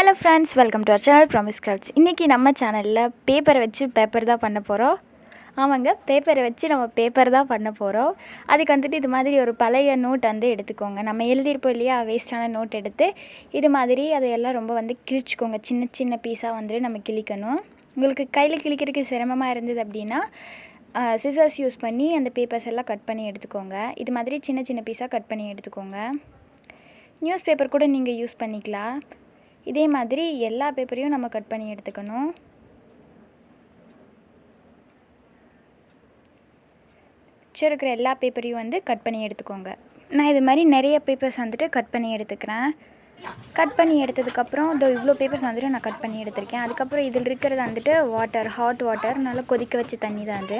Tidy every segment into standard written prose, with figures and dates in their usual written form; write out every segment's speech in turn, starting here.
Hello friends, welcome to our channel promise crafts. இன்றைக்கி நம்ம சேனலில் பேப்பரை வச்சு பேப்பர் தான் பண்ண போகிறோம். ஆமாங்க, பேப்பரை வச்சு நம்ம பேப்பர் தான் பண்ண போகிறோம். அதுக்கு வந்துட்டு இது மாதிரி ஒரு பழைய நோட் வந்து எடுத்துக்கோங்க. நம்ம எழுதியிருப்போம் இல்லையா, வேஸ்ட்டான நோட் எடுத்து இது மாதிரி அதையெல்லாம் ரொம்ப வந்து கிழிச்சிக்கோங்க. சின்ன சின்ன பீஸாக வந்துட்டு நம்ம கிழிக்கணும். உங்களுக்கு கையில் கிழிக்கிறதுக்கு சிரமமாக இருந்தது அப்படின்னா சிசர்ஸ் யூஸ் பண்ணி அந்த பேப்பர்ஸ் எல்லாம் கட் பண்ணி எடுத்துக்கோங்க. இது மாதிரி சின்ன சின்ன பீஸாக கட் பண்ணி எடுத்துக்கோங்க. நியூஸ் பேப்பர் கூட நீங்கள் யூஸ் பண்ணிக்கலாம். இதே மாதிரி எல்லா பேப்பரையும் நம்ம கட் பண்ணி எடுத்துக்கணும். இருக்கிற எல்லா பேப்பரையும் வந்து கட் பண்ணி எடுத்துக்கோங்க. நான் இது மாதிரி நிறைய பேப்பர்ஸ் வந்துட்டு கட் பண்ணி எடுத்துக்கிறேன். கட் பண்ணி எடுத்ததுக்கப்புறம் இவ்வளோ பேப்பர்ஸ் வந்துட்டு நான் கட் பண்ணி எடுத்திருக்கேன். அதுக்கப்புறம் இதில் இருக்கிறது வந்துட்டு ஹாட் வாட்டர், நல்லா கொதிக்க வச்ச தண்ணி தான் அது.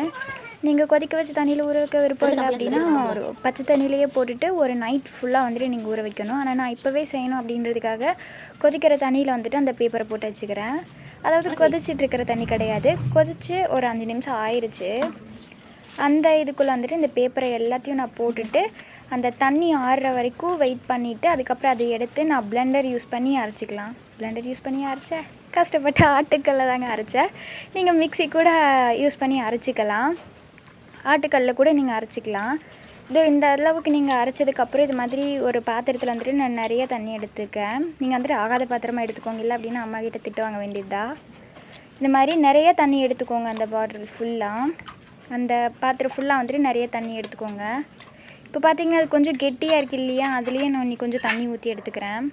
நீங்கள் கொதிக்க வச்ச தண்ணியில் ஊற வைக்க விருப்பம் இல்லை அப்படின்னா ஒரு பச்சை தண்ணியிலேயே போட்டுட்டு ஒரு நைட் ஃபுல்லாக வந்துட்டு நீங்கள் ஊற வைக்கணும். ஆனால் நான் இப்போவே செய்யணும் அப்படின்றதுக்காக கொதிக்கிற தண்ணியில் வந்துட்டு அந்த பேப்பரை போட்டு வச்சுக்கிறேன். அதாவது கொதிச்சிட்ருக்கிற தண்ணி கிடையாது, கொதித்து ஒரு 5 நிமிஷம் ஆயிடுச்சு. அந்த இதுக்குள்ளே வந்துட்டு இந்த பேப்பரை எல்லாத்தையும் நான் போட்டுட்டு அந்த தண்ணி ஆறுற வரைக்கும் வெயிட் பண்ணிவிட்டு அதுக்கப்புறம் அதை எடுத்து நான் பிளெண்டர் யூஸ் பண்ணி அரைச்சிக்கலாம். பிளெண்டர் யூஸ் பண்ணி அரைச்சேன், கஷ்டப்பட்டு ஆட்டுக்கல்ல தாங்க அரைச்சேன். நீங்கள் மிக்ஸி கூட யூஸ் பண்ணி அரைச்சிக்கலாம், ஆட்டுக்கல்லில் கூட நீங்கள் அரைச்சிக்கலாம். இந்த அளவுக்கு நீங்கள் அரைச்சதுக்கப்புறம் இது மாதிரி ஒரு பாத்திரத்தில் வந்துட்டு நான் நிறைய தண்ணி எடுத்துருக்கேன். நீங்கள் வந்துட்டு ஆகாத பாத்திரமாக எடுத்துக்கோங்க, இல்லை அப்படின்னா அம்மா கிட்ட திட்டு வாங்க வேண்டியதா. இந்த மாதிரி நிறைய தண்ணி எடுத்துக்கோங்க. அந்த பாட்டில் ஃபுல்லாக, அந்த பாத்திரம் ஃபுல்லாக வந்துட்டு நிறைய தண்ணி எடுத்துக்கோங்க. இப்போ பார்த்தீங்கன்னா அது கொஞ்சம் கெட்டியாக இருக்குது இல்லையா, அதுலேயே நான் இன்னி கொஞ்சம் தண்ணி ஊற்றி எடுத்துக்கிறேன்.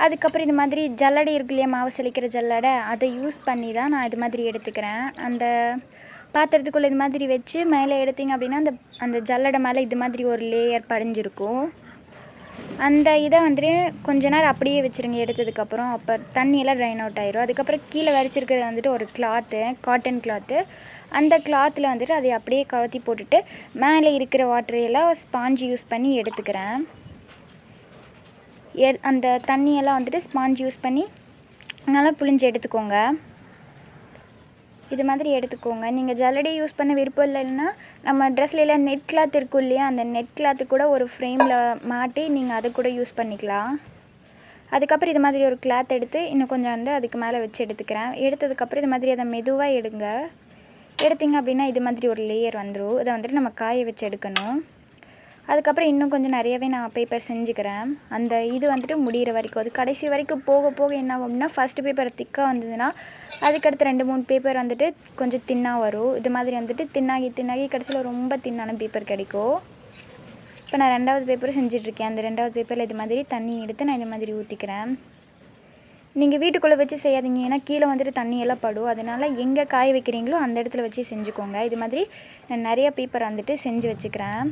அதுக்கப்புறம் இது மாதிரி ஜல்லடை இருக்கு இல்லையா, மாவு சலிக்கிற ஜல்லடை, அதை யூஸ் பண்ணி தான் நான் இது மாதிரி எடுத்துக்கிறேன். அந்த பாத்திரத்துக்குள்ளே இது மாதிரி வச்சு மேலே எடுத்திங்க அப்படின்னா அந்த ஜல்லடை மேலே இது மாதிரி ஒரு லேயர் படிஞ்சிருக்கும். அந்த இதை வந்துட்டு கொஞ்ச நேரம் அப்படியே வச்சுருங்க எடுத்ததுக்கப்புறம். அப்போ தண்ணியெல்லாம் ட்ரைன் அவுட் ஆயிரும். அதுக்கப்புறம் கீழே வரைச்சிருக்கிறது வந்துட்டு ஒரு கிளாத்து, காட்டன் கிளாத்து. அந்த கிளாத்தில் வந்துட்டு அதை அப்படியே கவுத்தி போட்டுட்டு மேலே இருக்கிற வாட்டரையெல்லாம் ஸ்பாஞ்ச் யூஸ் பண்ணி எடுத்துக்கிறேன். அந்த தண்ணியெல்லாம் வந்துட்டு ஸ்பாஞ்ச் யூஸ் பண்ணி நல்லா புழிஞ்சு எடுத்துக்கோங்க. இது மாதிரி எடுத்துக்கோங்க. நீங்கள் ஜல்லடை யூஸ் பண்ண விருப்பம் இல்லைன்னா நம்ம ட்ரெஸ்லாம் நெட் கிளாத் இருக்கும் இல்லையா, அந்த நெட் கிளாத்து கூட ஒரு ஃப்ரேமில் மாட்டி நீங்கள் அதை கூட யூஸ் பண்ணிக்கலாம். அதுக்கப்புறம் இது மாதிரி ஒரு கிளாத் எடுத்து இன்னும் கொஞ்சம் வந்து அதுக்கு மேலே வச்சு எடுத்துக்கிறேன். எடுத்ததுக்கப்புறம் இது மாதிரி அதை மெதுவாக எடுங்க. எடுத்திங்க அப்படின்னா இது மாதிரி ஒரு லேயர் வந்துடும். இதை வந்துட்டு நம்ம காய வச்சு எடுக்கணும். அதுக்கப்புறம் இன்னும் கொஞ்சம் நிறையவே நான் பேப்பர் செஞ்சுக்கிறேன். அந்த இது வந்துட்டு முடிகிற வரைக்கும், அது கடைசி வரைக்கும் போக போக என்ன ஆகும் அப்படின்னா, ஃபஸ்ட்டு பேப்பர் திக்காக வந்ததுன்னா அதுக்கடுத்து 2-3 பேப்பர் வந்துட்டு கொஞ்சம் தின்னாக வரும். இது மாதிரி வந்துட்டு தின்னாகி கடைசியில் ரொம்ப தின்னான பேப்பர் கிடைக்கும். இப்போ நான் 2வது பேப்பரும் செஞ்சிட்ருக்கேன். அந்த 2வது பேப்பரில் இது மாதிரி தண்ணி எடுத்து நான் இது மாதிரி ஊற்றிக்கிறேன். நீங்கள் வீட்டுக்குள்ளே வச்சு செய்யாதீங்க, ஏன்னா கீழே வந்துட்டு தண்ணியெல்லாம் படும். அதனால் எங்கே காய வைக்கிறீங்களோ அந்த இடத்துல வச்சு செஞ்சுக்கோங்க. இது மாதிரி நான் நிறைய பேப்பர் வந்துட்டு செஞ்சு வச்சுக்கிறேன்.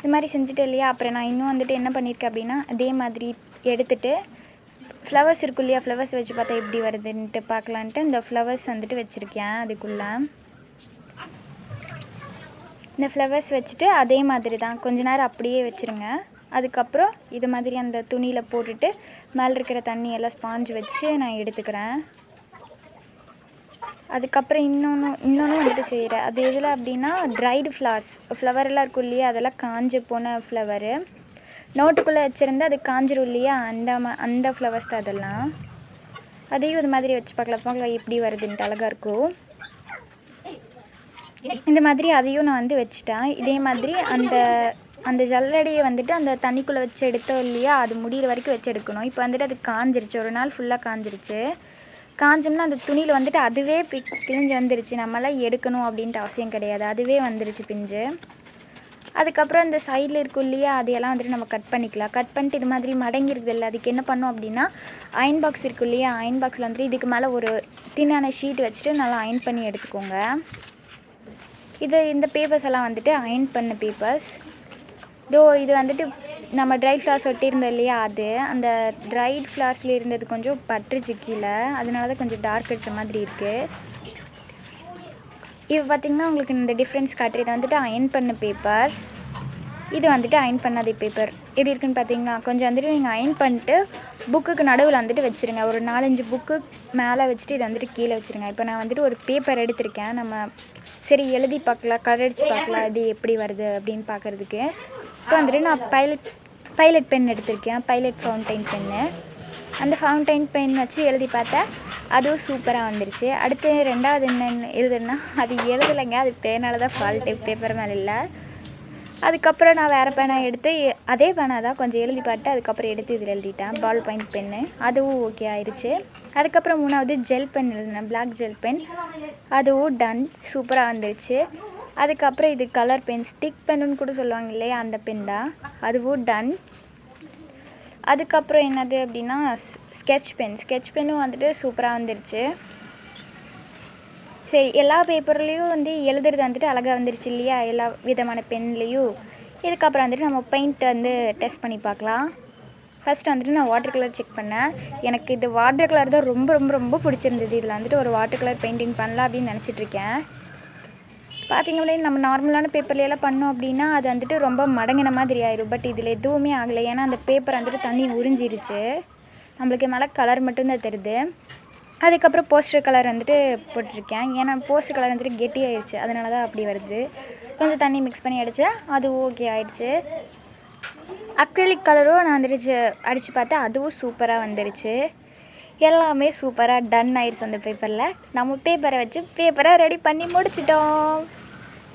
இது மாதிரி செஞ்சுட்டு இல்லையா, அப்புறம் நான் இன்னும் வந்துட்டு என்ன பண்ணியிருக்கேன் அப்படின்னா, அதே மாதிரி எடுத்துகிட்டு ஃப்ளவர்ஸ் இருக்கும் இல்லையா, ஃப்ளவர்ஸ் வச்சு பார்த்தா எப்படி வருதுன்ட்டு பார்க்கலான்ட்டு இந்த ஃப்ளவர்ஸ் வந்துட்டு வச்சுருக்கேன். அதுக்குள்ளே இந்த ஃப்ளவர்ஸ் வச்சுட்டு அதே மாதிரி தான் கொஞ்ச நேரம் அப்படியே வச்சுருங்க. அதுக்கப்புறம் இது மாதிரி அந்த துணியில் போட்டுட்டு மேலே இருக்கிற தண்ணியெல்லாம் ஸ்பாஞ்ச் வச்சு நான் எடுத்துக்கிறேன். அதுக்கப்புறம் இன்னொன்று வந்துட்டு செய்கிறேன். அது எதில் அப்படின்னா, ட்ரைடு ஃப்ளவரெல்லாம் இருக்கும் இல்லையா, அதெல்லாம் காஞ்சு போன ஃப்ளவரு நோட்டுக்குள்ளே வச்சுருந்தா அது காஞ்சிரும் இல்லையா, அந்த ஃப்ளவர்ஸ் தான் அதெல்லாம். அதையும் இது மாதிரி வச்சு பார்க்கலாம் எப்படி வருதுன்ட்டு அழகாக இருக்கும். இந்த மாதிரி அதையும் நான் வந்து வச்சுட்டேன். இதே மாதிரி அந்த ஜல்லடையை வந்துட்டு அந்த தண்ணிக்குள்ளே வச்சு எடுத்தோம் இல்லையா, அது முடிகிற வரைக்கும் வச்சு எடுக்கணும். இப்போ வந்துட்டு அது காஞ்சிருச்சு, ஒரு நாள் ஃபுல்லாக காஞ்சிருச்சு. காஞ்சோம்னா அந்த துணியில் வந்துட்டு அதுவே கிழிஞ்சு வந்துருச்சு. நம்மளாம் எடுக்கணும் அப்படின்ட்டு அவசியம் கிடையாது, அதுவே வந்துருச்சு பிஞ்சு. அதுக்கப்புறம் இந்த சைடில் இருக்கும் இல்லையா, அதையெல்லாம் வந்துட்டு நம்ம கட் பண்ணிக்கலாம். கட் பண்ணிட்டு இது மாதிரி மடங்கிருக்குது இல்லை, அதுக்கு என்ன பண்ணோம் அப்படின்னா, அயன் பாக்ஸ் இருக்கும் இல்லையா, அயன் பாக்ஸில் வந்துட்டு இதுக்கு மேலே ஒரு தின்னான ஷீட் வச்சுட்டு நல்லா அயன் பண்ணி எடுத்துக்கோங்க. இந்த பேப்பர்ஸ் எல்லாம் வந்துட்டு அயன் பண்ண பேப்பர்ஸ். இது வந்துட்டு நம்ம ட்ரை ஃப்ளவர்ஸ் ஒட்டியிருந்தோம் இல்லையா, அந்த ட்ரைட் ஃப்ளவர்ஸில் இருந்தது கொஞ்சம் பட்டுருச்சு கீழே, அதனால தான் கொஞ்சம் டார்க் அடித்த மாதிரி இருக்குது. இப்போ பார்த்திங்கன்னா உங்களுக்கு இந்த டிஃப்ரென்ஸ் காட்டுறது. இதை வந்துட்டு அயன் பண்ண பேப்பர், இது வந்துட்டு அயன் பண்ணாத பேப்பர். எப்படி இருக்குன்னு பார்த்தீங்கன்னா, கொஞ்சம் வந்துட்டு நீங்கள் அயன் பண்ணிட்டு புக்குக்கு நடுவில் வந்துட்டு வச்சுருங்க. ஒரு 4-5 புக்கு மேலே வச்சுட்டு இதை வந்துட்டு கீழே வச்சுருங்க. இப்போ நான் வந்துட்டு ஒரு பேப்பர் எடுத்திருக்கேன். நம்ம சரி எழுதி பார்க்கலாம், கலர் அடித்து பார்க்கலாம் இது எப்படி வருது அப்படின்னு பார்க்குறதுக்கு. இப்போ வந்துட்டு நான் பைலட் பென் எடுத்திருக்கேன், பைலட் ஃபவுண்டைன் பென்னு. அந்த ஃபவுண்டைன் பென் வச்சு எழுதி பார்த்தேன், அதுவும் சூப்பராக வந்துருச்சு. அடுத்து 2வது என்ன எழுதுனா அது எழுதலைங்க, அது பேனால் தான் ஃபால்ட்டு, பேப்பர் மேலே இல்லை. அதுக்கப்புறம் நான் வேறு பேனா எடுத்து அதே பேனா தான் கொஞ்சம் எழுதி பார்த்து அதுக்கப்புறம் எடுத்து இதில் எழுதிட்டேன், பால் பாயிண்ட் பென்னு. அதுவும் ஓகே ஆயிடுச்சு. அதுக்கப்புறம் 3வது ஜெல் பென் எழுதினேன், பிளாக் ஜெல் பென். அதுவும் டன், சூப்பராக வந்துருச்சு. அதுக்கப்புறம் இது கலர் பென், ஸ்டிக் பென்னுன்னு கூட சொல்லுவாங்க இல்லையா, அந்த பென் தான், அதுவும் டன். அதுக்கப்புறம் என்னது அப்படின்னா ஸ்கெட்ச் பென்னும் வந்துட்டு சூப்பராக வந்துருச்சு. சரி, எல்லா பேப்பர்லேயும் வந்து எழுதுறது வந்துட்டு அழகாக வந்துருச்சு இல்லையா, எல்லா விதமான பென்லேயும். இதுக்கப்புறம் வந்துட்டு நம்ம பெயிண்ட் வந்து டெஸ்ட் பண்ணி பார்க்கலாம். ஃபஸ்ட்டு வந்துட்டு நான் வாட்டர் கலர் செக் பண்ணேன். எனக்கு இது வாட்டர் கலர் தான் ரொம்ப ரொம்ப ரொம்ப பிடிச்சிருந்தது. இதில் வந்துட்டு ஒரு வாட்டர் கலர் பெயிண்டிங் பண்ணலாம் அப்படின்னு நினச்சிட்ருக்கேன். பார்த்திங்க அப்படின்னா நம்ம நார்மலான பேப்பர்லையெல்லாம் பண்ணோம் அப்படின்னா அது வந்துட்டு ரொம்ப மடங்கின மாதிரி ஆயிடும். பட் இதில் எதுவுமே ஆகலை, ஏன்னா அந்த பேப்பர் வந்துட்டு தண்ணி உறிஞ்சிருச்சு. நம்மளுக்கு மேலே கலர் மட்டும்தான் தெரியுது. அதுக்கப்புறம் போஸ்டர் கலர் வந்துட்டு போட்டிருக்கேன், ஏன்னா போஸ்டர் கலர் வந்துட்டு கெட்டியாகிடுச்சு, அதனால தான் அப்படி வருது. கொஞ்சம் தண்ணி மிக்ஸ் பண்ணி அடித்தேன், அது ஓகே ஆயிடுச்சு. அக்ரிலிக் கலரும் நான் வந்துடுச்சு அடித்து பார்த்தேன், அதுவும் சூப்பராக வந்துருச்சு. எல்லாமே சூப்பராக டன் ஆயிடுச்சு அந்த பேப்பரில். நம்ம பேப்பரை வச்சு பேப்பரை ரெடி பண்ணி முடிச்சிட்டோம்.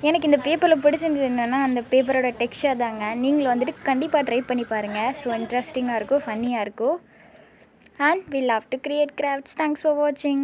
எனக்கு இந்த பேப்பரில் பிடிச்சிருந்தது என்னென்னா அந்த பேப்பரோட டெக்ஸ்சர் தாங்க. நீங்களும் வந்துட்டு கண்டிப்பாக ட்ரை பண்ணி பாருங்கள். ஸோ இன்ட்ரெஸ்டிங்காக இருக்கும், ஃபன்னியாக இருக்கும். And we love to create crafts. Thanks for watching.